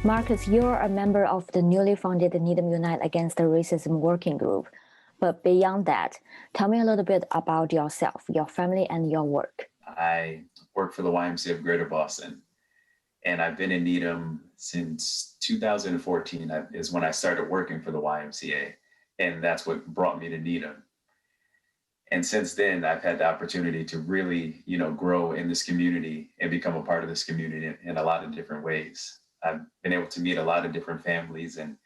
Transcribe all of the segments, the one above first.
Marcus, you're a member of the newly founded Needham Unite Against Racism Working Group. But beyond that, tell me a little bit about yourself, your family, and your work. I work for the YMCA of Greater Boston, and I've been in Needham since 2014 is when I started working for the YMCA, and that's what brought me to Needham. And since then, I've had the opportunity to really, grow in this community and become a part of this community in a lot of different ways. I've been able to meet a lot of different families and,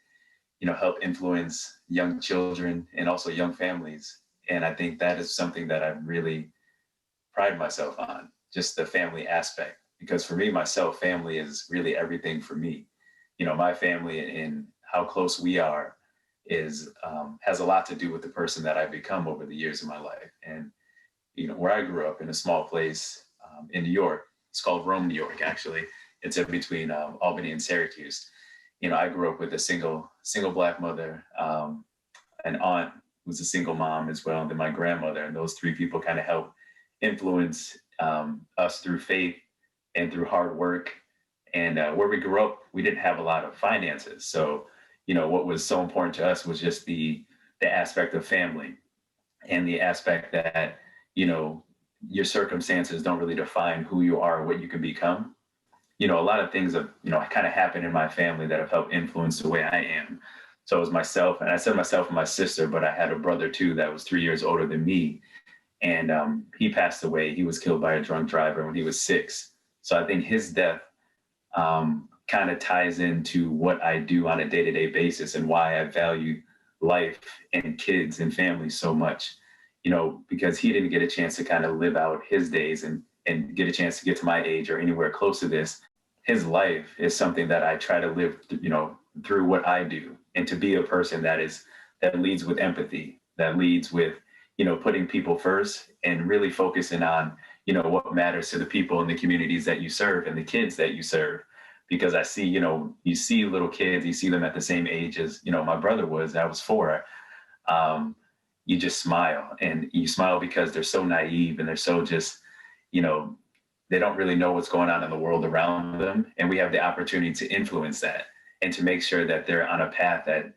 help influence young children and also young families. And I think that is something that I really pride myself on, just the family aspect. Because for me, myself, family is really everything for me. My family and how close we are is has a lot to do with the person that I've become over the years of my life. And where I grew up in a small place in New York, it's called Rome, New York. Actually, it's in between Albany and Syracuse. I grew up with a single Black mother, an aunt who's a single mom as well, and then my grandmother. And those three people kind of helped influence us through faith and through hard work. And where we grew up, we didn't have a lot of finances. So, what was so important to us was just the aspect of family and the aspect that, your circumstances don't really define who you are or what you can become. A lot of things have, kind of happened in my family that have helped influence the way I am. So it was myself, and I said myself and my sister, but I had a brother too that was 3 years older than me. And he passed away. He was killed by a drunk driver when he was 6. So I think his death kind of ties into what I do on a day-to-day basis and why I value life and kids and families so much, because he didn't get a chance to kind of live out his days and get a chance to get to my age or anywhere close to this. His life is something that I try to live, through what I do, and to be a person that leads with empathy, that leads with, putting people first and really focusing on, what matters to the people in the communities that you serve and the kids that you serve. Because I see, you see little kids, you see them at the same age as, my brother was, I was 4. You just smile, and you smile because they're so naive and they're so just, they don't really know what's going on in the world around them. And we have the opportunity to influence that and to make sure that they're on a path that,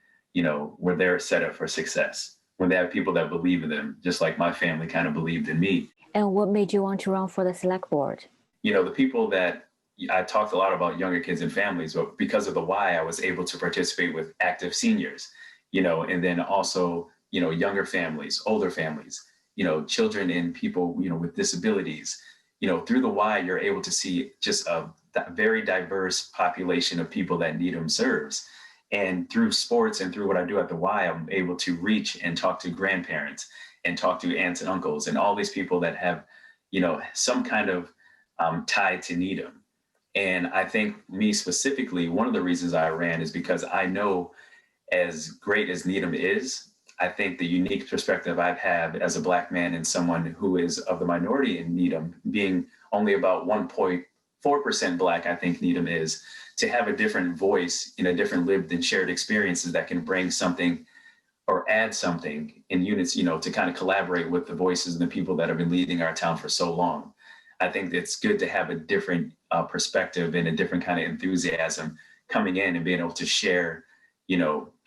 where they're set up for success, when they have people that believe in them, just like my family kind of believed in me. And what made you want to run for the select board? The people that I talked a lot about younger kids and families, but because of the why, I was able to participate with active seniors, and then also, younger families, older families, children and people, with disabilities. Through the why, you're able to see just a very diverse population of people that Needham serves. And through sports and through what I do at the Y, I'm able to reach and talk to grandparents and talk to aunts and uncles and all these people that have, some kind of tie to Needham. And I think me specifically, one of the reasons I ran is because I know, as great as Needham is, I think the unique perspective I've had as a Black man and someone who is of the minority in Needham, being only about 1.4% Black, I think Needham is, to have a different voice in a different lived and shared experiences that can bring something or add something in units, to kind of collaborate with the voices and the people that have been leading our town for so long. I think it's good to have a different perspective and a different kind of enthusiasm coming in and being able to share,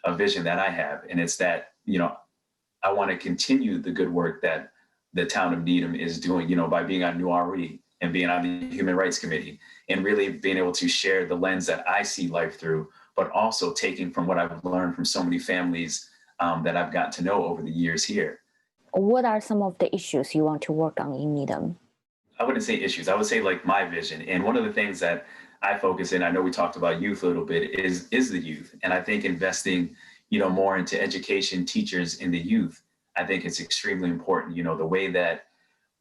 a vision that I have. And it's that, I want to continue the good work that the town of Needham is doing, by being on New RE and being on the Human Rights Committee and really being able to share the lens that I see life through, but also taking from what I've learned from so many families that I've gotten to know over the years here. What are some of the issues you want to work on in Needham? I wouldn't say issues. I would say like my vision. And one of the things that I focus in, I know we talked about youth a little bit, is the youth. And I think investing, more into education, teachers in the youth, I think it's extremely important. The way that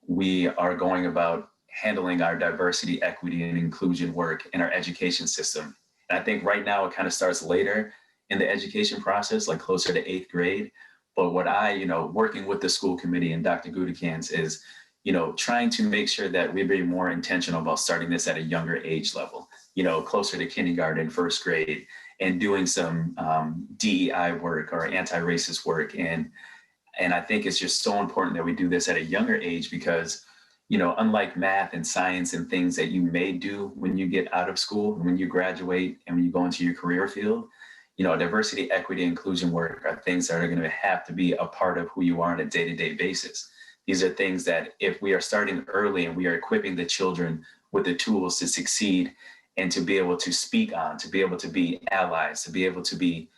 we are going about handling our diversity, equity, and inclusion work in our education system. And I think right now it kind of starts later in the education process, like closer to 8th grade. But what I, working with the school committee and Dr. Gudikans is, trying to make sure that we're being more intentional about starting this at a younger age level, closer to kindergarten, 1st grade, and doing some DEI work or anti-racist work. And I think it's just so important that we do this at a younger age because, unlike math and science and things that you may do when you get out of school, when you graduate and when you go into your career field, diversity, equity, inclusion work are things that are going to have to be a part of who you are on a day-to-day basis. These are things that if we are starting early and we are equipping the children with the tools to succeed and to be able to speak on, to be able to be allies, to be able to be,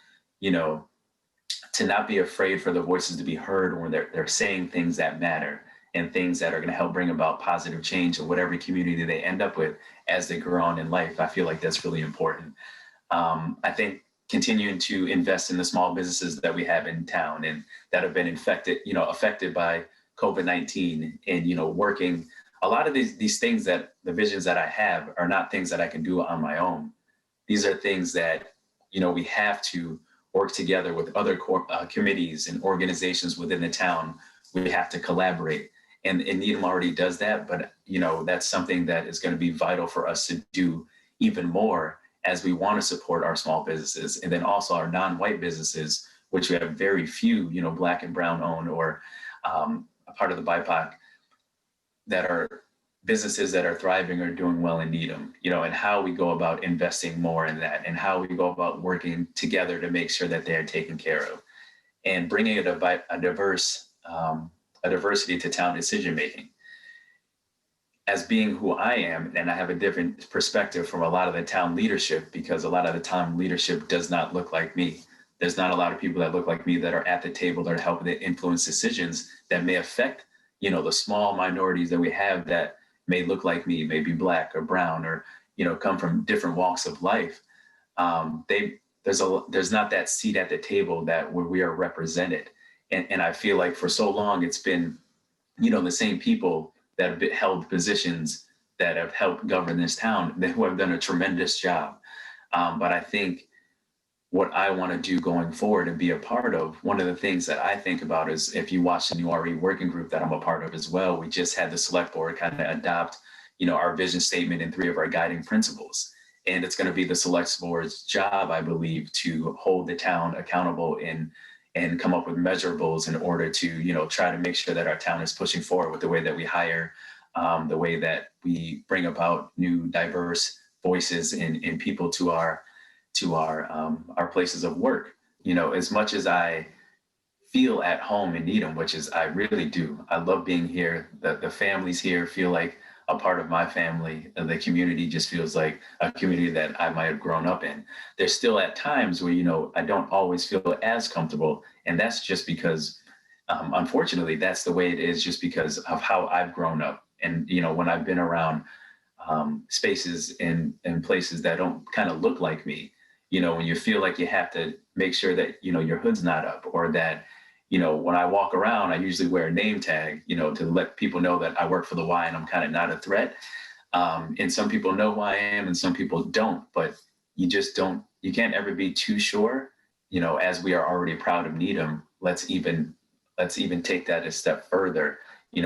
to not be afraid for the voices to be heard when they're saying things that matter and things that are going to help bring about positive change in whatever community they end up with as they grow on in life. I feel like that's really important. I think continuing to invest in the small businesses that we have in town and that have been affected by COVID-19 and, working a lot of these things, that the visions that I have are not things that I can do on my own. These are things that, we have to work together with other committees and organizations within the town. We have to collaborate. And Needham already does that, but that's something that is going to be vital for us to do even more as we want to support our small businesses and then also our non-white businesses, which we have very few, Black and brown owned or a part of the BIPOC that are businesses that are thriving or doing well in Needham, and how we go about investing more in that and how we go about working together to make sure that they are taken care of and bringing a diversity to town decision making. As being who I am, and I have a different perspective from a lot of the town leadership, because a lot of the town leadership does not look like me. There's not a lot of people that look like me that are at the table that are helping to influence decisions that may affect, the small minorities that we have that may look like me, may be Black or brown or, come from different walks of life. There's not that seat at the table that where we are represented. And I feel like for so long, it's been, the same people that have held positions that have helped govern this town who have done a tremendous job. But I think what I want to do going forward and be a part of, one of the things that I think about is, if you watch the new RE working group that I'm a part of as well, we just had the select board kind of adopt, our vision statement and 3 of our guiding principles. And it's going to be the select board's job, I believe, to hold the town accountable and come up with measurables in order to, try to make sure that our town is pushing forward with the way that we hire, the way that we bring about new diverse voices and people to our places of work. As much as I feel at home in Needham, which is I really do. I love being here. The families here feel like a part of my family. The community just feels like a community that I might have grown up in. There's still at times where, I don't always feel as comfortable. And that's just because, unfortunately, that's the way it is, just because of how I've grown up. And, when I've been around spaces and places that don't kind of look like me, when you feel like you have to make sure that, your hood's not up, or that, when I walk around, I usually wear a name tag, to let people know that I work for the Y and I'm kind of not a threat. And some people know who I am and some people don't, but you can't ever be too sure, as we are already proud of Needham, let's even take that a step further,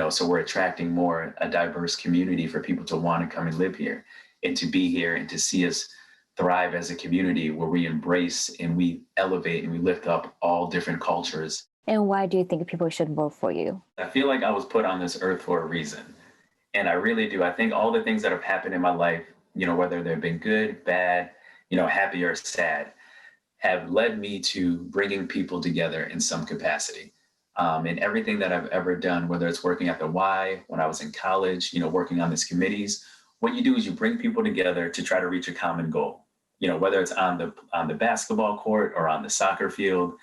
so we're attracting more a diverse community for people to want to come and live here and to be here and to see us thrive as a community where we embrace and we elevate and we lift up all different cultures. And why do you think people should vote for you? I feel like I was put on this earth for a reason. And I really do. I think all the things that have happened in my life, whether they've been good, bad, happy or sad, have led me to bringing people together in some capacity. And everything that I've ever done, whether it's working at the Y, when I was in college, working on these committees, what you do is you bring people together to try to reach a common goal. Whether it's on the basketball court or on the soccer field,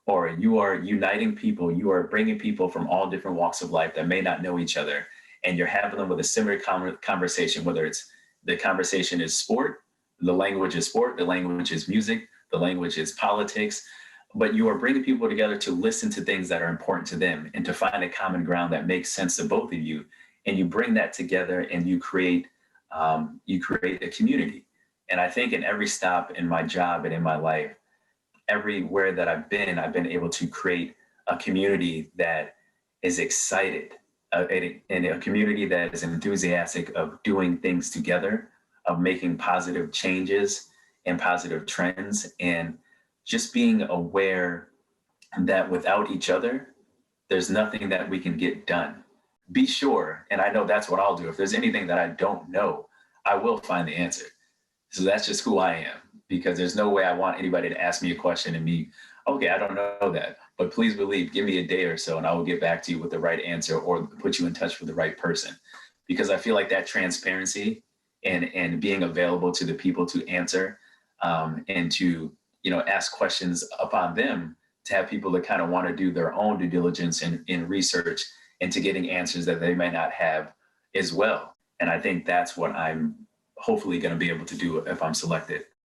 or you are uniting people, you are bringing people from all different walks of life that may not know each other, and you're having them with a similar conversation, whether it's the conversation is sport, the language is sport, the language is music, the language is politics, but you are bringing people together to listen to things that are important to them and to find a common ground that makes sense to both of you. And you bring that together and you create a community. And I think in every stop in my job and in my life, everywhere that I've been able to create a community that is excited, and a community that is enthusiastic of doing things together, of making positive changes and positive trends, and just being aware that without each other, there's nothing that we can get done. be sure, and I know that's what I'll do. If there's anything that I don't know, I will find the answer. So that's just who I am, because there's no way I want anybody to ask me a question and me, okay, I don't know that, but please believe, give me a day or so and I will get back to you with the right answer or put you in touch with the right person. Because I feel like that transparency and being available to the people to answer, and to, ask questions upon them, to have people that kind of want to do their own due diligence in research into getting answers that they might not have as well. And I think that's what I'm hopefully going to be able to do if I'm selected.